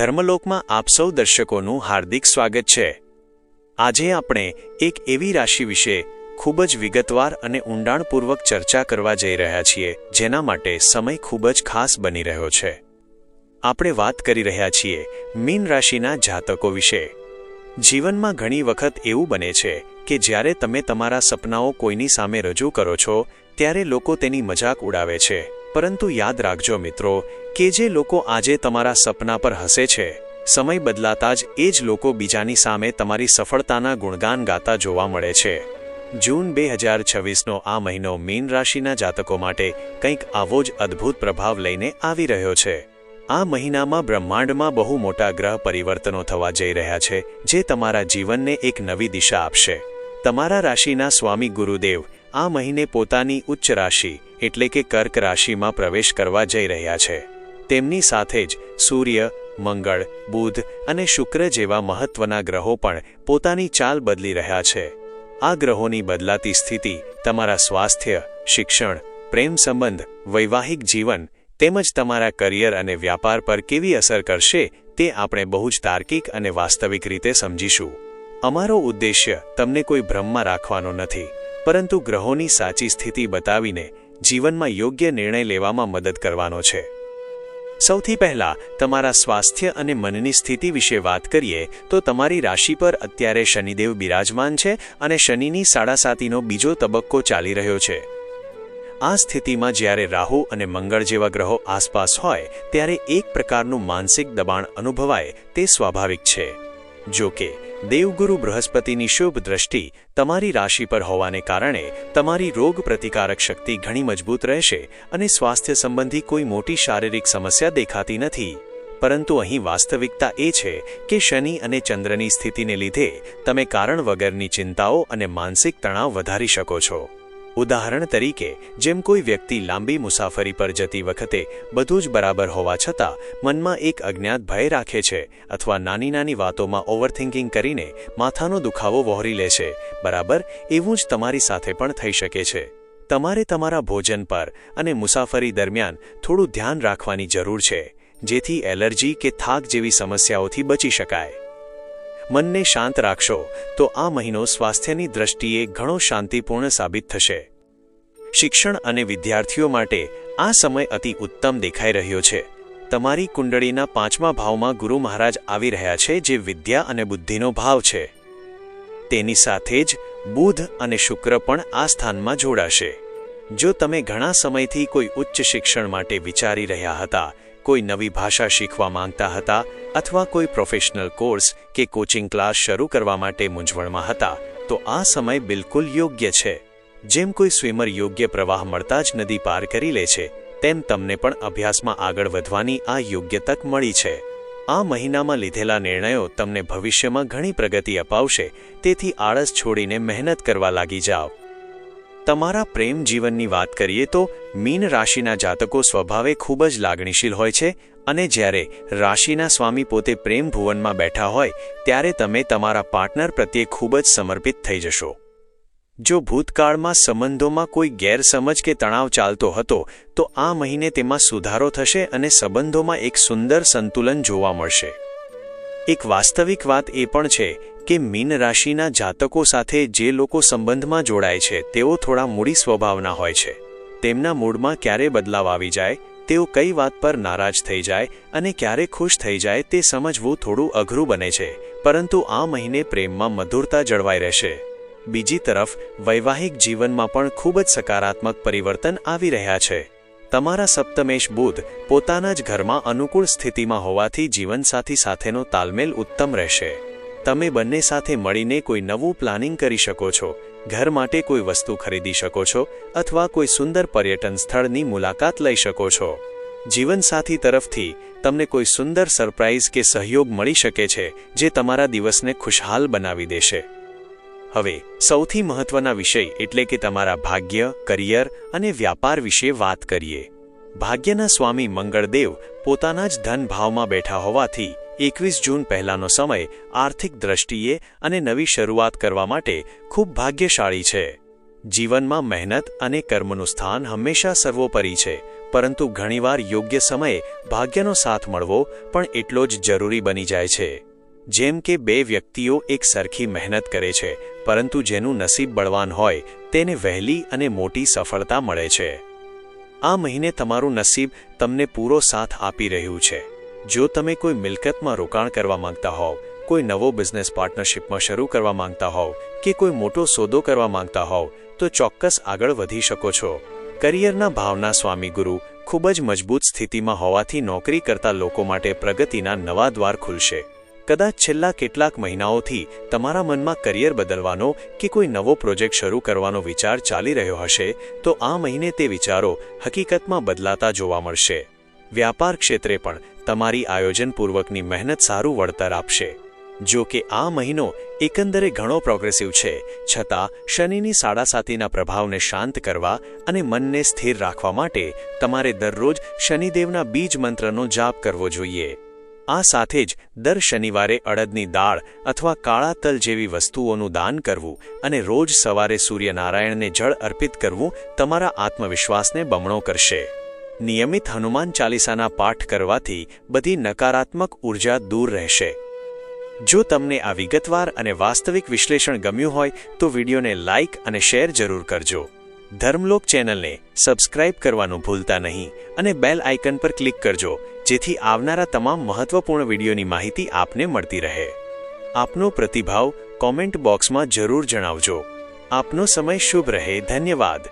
ધર્મલોકમાં આપ સૌ દર્શકોનું હાર્દિક સ્વાગત છે। આજે આપણે એક એવી રાશિ વિશે ખૂબ જ વિગતવાર અને ઊંડાણપૂર્વક ચર્ચા કરવા જઈ રહ્યા છીએ જેના માટે સમય ખૂબ જ ખાસ બની રહ્યો છે। આપણે વાત કરી રહ્યા છીએ મીન રાશિના જાતકો વિશે। જીવનમાં ઘણી વખત એવું બને છે કે જ્યારે તમે તમારા સપનાઓ કોઈની સામે રજૂ કરો છો ત્યારે લોકો તેની મજાક ઉડાવે છે, પરંતુ યાદ રાખજો મિત્રો કે જે લોકો આજે તમારા સપના પર હસે છે, સમય બદલાતા જ એ જ લોકો બીજાની સામે તમારી સફળતાના ગુણગાન ગાતા જોવા મળે છે। જૂન 2026નો આ મહિનો મીન રાશિના જાતકો માટે કંઈક આવો જ અદ્ભુત પ્રભાવ લઈને આવી રહ્યો છે। આ મહિનામાં બ્રહ્માંડમાં બહુ મોટા ગ્રહ પરિવર્તનો થવા જઈ રહ્યા છે જે તમારા જીવનને એક નવી દિશા આપશે। તમારા રાશિના સ્વામી ગુરુદેવ આ મહિને પોતાની ઉચ્ચ રાશિ એટલે કે કર્ક રાશિમાં પ્રવેશ કરવા જઈ રહ્યા છે। તેમની સાથે જ સૂર્ય, મંગળ, બુધ અને શુક્ર જેવા મહત્વના ગ્રહો પણ પોતાની ચાલ બદલી રહ્યા છે। આ ગ્રહોની બદલાતી સ્થિતિ તમારા સ્વાસ્થ્ય, શિક્ષણ, પ્રેમ સંબંધ, વૈવાહિક જીવન તેમજ તમારા કરિયર અને વ્યાપાર પર કેવી અસર કરશે તે આપણે બહુ જ તાર્કિક અને વાસ્તવિક રીતે સમજીશું। અમારો ઉદ્દેશ્ય તમને કોઈ ભ્રમમાં રાખવાનો નથી, પરંતુ ગ્રહોની સાચી સ્થિતિ બતાવીને જીવનમાં યોગ્ય નિર્ણય લેવામાં મદદ કરવાનો છે। સૌથી પહેલા તમારા સ્વાસ્થ્ય અને મનની સ્થિતિ વિશે વાત કરીએ તો તમારી રાશિ પર અત્યારે શનિદેવ બિરાજમાન છે અને શનિની સાડાસાતીનો બીજો તબક્કો ચાલી રહ્યો છે। આ સ્થિતિમાં જ્યારે રાહુ અને મંગળ જેવા ગ્રહો આસપાસ હોય ત્યારે એક પ્રકારનું માનસિક દબાણ અનુભવાય તે સ્વાભાવિક છે। જો કે દેવગુરુ બૃહસ્પતિની શુભ દ્રષ્ટિ તમારી રાશિ પર હોવાને કારણે તમારી રોગ પ્રતિકારક શક્તિ ઘણી મજબૂત રહેશે અને સ્વાસ્થ્ય સંબંધી કોઈ મોટી શારીરિક સમસ્યા દેખાતી નથી। પરંતુ અહીં વાસ્તવિકતા એ છે કે શનિ અને ચંદ્રની સ્થિતિને લીધે તમે કારણ વગરની ચિંતાઓ અને માનસિક તણાવ વધારી શકો છો। ઉદાહરણ તરીકે, જેમ કોઈ વ્યક્તિ લાંબી મુસાફરી પર જતી વખતે બધું જ બરાબર હોવા છતાં મનમાં એક અજ્ઞાત ભય રાખે છે અથવા નાની નાની વાતોમાં ઓવરથિંકિંગ કરીને માથાનો દુખાવો વહોરી લે છે, બરાબર એવું જ તમારી સાથે પણ થઈ શકે છે। તમારે તમારા ભોજન પર અને મુસાફરી દરમિયાન થોડું ધ્યાન રાખવાની જરૂર છે જેથી એલર્જી કે થાક જેવી સમસ્યાઓથી બચી શકાય। મનને શાંત રાખશો તો આ મહિનો સ્વાસ્થ્યની દ્રષ્ટિએ ઘણો શાંતિપૂર્ણ સાબિત થશે। શિક્ષણ અને વિદ્યાર્થીઓ માટે આ સમય અતિ ઉત્તમ દેખાઈ રહ્યો છે। તમારી કુંડળીના 5મા ભાવમાં ગુરુ મહારાજ આવી રહ્યા છે જે વિદ્યા અને બુદ્ધિનો ભાવ છે। તેની સાથે જ બુધ અને શુક્ર પણ આ સ્થાનમાં જોડાશે। જો તમે ઘણા સમયથી કોઈ ઉચ્ચ શિક્ષણ માટે વિચારી રહ્યા હતા, કોઈ નવી ભાષા શીખવા માંગતા હતા અથવા કોઈ પ્રોફેશનલ કોર્સ કે કોચિંગ ક્લાસ શરૂ કરવા માટે મૂંઝવણમાં હતા, તો આ સમય બિલકુલ યોગ્ય છે। જેમ કોઈ સ્વિમર યોગ્ય પ્રવાહ મળતા જ નદી પાર કરી લે છે, તેમ તમને પણ અભ્યાસમાં આગળ વધવાની આ યોગ્ય તક મળી છે। આ મહિનામાં લીધેલા નિર્ણયો તમને ભવિષ્યમાં ઘણી પ્રગતિ અપાવશે, તેથી આળસ છોડીને મહેનત કરવા લાગી જાઓ। તમારા પ્રેમ જીવનની વાત કરીએ તો મીન રાશિના જાતકો સ્વભાવે ખૂબ જ લાગણીશીલ હોય છે અને જ્યારે રાશિના સ્વામી પોતે પ્રેમ ભુવનમાં બેઠા હોય ત્યારે તમે તમારા પાર્ટનર પ્રત્યે ખૂબ જ સમર્પિત થઈ જશો। જો ભૂતકાળમાં સંબંધોમાં કોઈ ગેરસમજ કે તણાવ ચાલતો હતો તો આ મહિને તેમાં સુધારો થશે અને સંબંધોમાં એક સુંદર સંતુલન જોવા મળશે। એક વાસ્તવિક વાત એ પણ છે કે મીન રાશિના જાતકો સાથે જે લોકો સંબંધમાં જોડાય છે તેઓ થોડા મૂડી સ્વભાવના હોય છે। તેમના મૂડમાં ક્યારે બદલાવ આવી જાય, તેઓ કઈ વાત પર નારાજ થઈ જાય અને ક્યારે ખુશ થઈ જાય તે સમજવું થોડું અઘરું બને છે, પરંતુ આ મહિને પ્રેમમાં મધુરતા જળવાઈ રહેશે। બીજી તરફ વૈવાહિક જીવનમાં પણ ખૂબ જ સકારાત્મક પરિવર્તન આવી રહ્યા છે। તમારા સપ્તમેશ બુધ પોતાના જ ઘરમાં અનુકૂળ સ્થિતિમાં હોવાથી જીવનસાથી સાથેનો તાલમેલ ઉત્તમ રહેશે। તમે બંને સાથે મળીને કોઈ નવું પ્લાનિંગ કરી શકો છો, ઘર માટે કોઈ વસ્તુ ખરીદી શકો છો અથવા કોઈ સુંદર પર્યટન સ્થળની મુલાકાત લઈ શકો છો। જીવનસાથી તરફથી તમને કોઈ સુંદર સરપ્રાઇઝ કે સહયોગ મળી શકે છે જે તમારા દિવસને ખુશહાલ બનાવી દેશે। હવે સૌથી મહત્વના વિષય એટલે કે તમારા ભાગ્ય, કરિયર અને વ્યાપાર વિશે વાત કરીએ। ભાગ્યના સ્વામી મંગળદેવ પોતાના જ ધન ભાવમાં બેઠા હોવાથી 21 જૂન પહેલાનો સમય આર્થિક દ્રષ્ટિએ અને નવી શરૂઆત કરવા માટે ખૂબ ભાગ્યશાળી છે। જીવનમાં મહેનત અને કર્મનું સ્થાન હંમેશા સર્વોપરી છે, પરંતુ ઘણીવાર યોગ્ય સમયે ભાગ્યનો સાથ મળવો પણ એટલો જ જરૂરી બની જાય છે. જેમ કે બે વ્યક્તિઓ એક સરખી મહેનત કરે છે, પરંતુ જેનું નસીબ બળવાન હોય તેને વહેલી અને મોટી સફળતા મળે છે. આ મહિને તમારું નસીબ તમને પૂરો સાથ આપી રહ્યું છે. જો તમે કોઈ મિલકતમાં રોકાણ કરવા માંગતા હોવ, કોઈ નવો બિઝનેસ પાર્ટનરશિપમાં શરૂ કરવા માંગતા હોવ કે કોઈ મોટો સોદો કરવા માંગતા હોવ તો ચોક્કસ આગળ વધી શકો છો. કરિયરના ભાવના સ્વામી ગુરુ ખૂબ જ મજબૂત સ્થિતિમાં હોવાથી નોકરી કરતા લોકો માટે પ્રગતિના નવા દ્વાર ખુલશે. કદાચ છેલ્લા કેટલાક મહિનાઓથી તમારા મનમાં કરિયર બદલવાનો કે કોઈ નવો પ્રોજેક્ટ શરૂ કરવાનો વિચાર ચાલી રહ્યો હશે તો આ મહિને તે વિચારો હકીકતમાં બદલાતા જોવા મળશે. વ્યાપાર ક્ષેત્રે પણ તમારી આયોજનપૂર્વકની મહેનત સારું વળતર આપશે. જો કે આ મહિનો એકંદરે ઘણો પ્રોગ્રેસિવ છે, છતાં શનિની સાડાસાતીના પ્રભાવને શાંત કરવા અને મનને સ્થિર રાખવા માટે તમારે દરરોજ શનિદેવના બીજ મંત્રનો જાપ કરવો જોઈએ. આ સાથે જ દર શનિવારે અડદની દાળ અથવા કાળા તલ જેવી વસ્તુઓનું દાન કરવું અને રોજ સવારે સૂર્યનારાયણને જળ અર્પિત કરવું તમારા આત્મવિશ્વાસને બમણો કરશે. નિયમિત હનુમાન ચાલીસાના પાઠ કરવાથી બધી નકારાત્મક ઉર્જા દૂર રહેશે. જો તમને આ વિગતવાર અને વાસ્તવિક વિશ્લેષણ ગમ્યું હોય તો વિડીયોને લાઇક અને શેર જરૂર કરજો. ધર્મલોક ચેનલને સબસ્ક્રાઇબ કરવાનું ભૂલતા નહીં અને બેલ આઇકન પર ક્લિક કરજો, જેથી આવનારા તમામ મહત્વપૂર્ણ વિડીયોની માહિતી આપને મળતી રહે. આપનો પ્રતિભાવ કોમેન્ટ બોક્સમાં જરૂર જણાવજો. આપનો સમય શુભ રહે. ધન્યવાદ.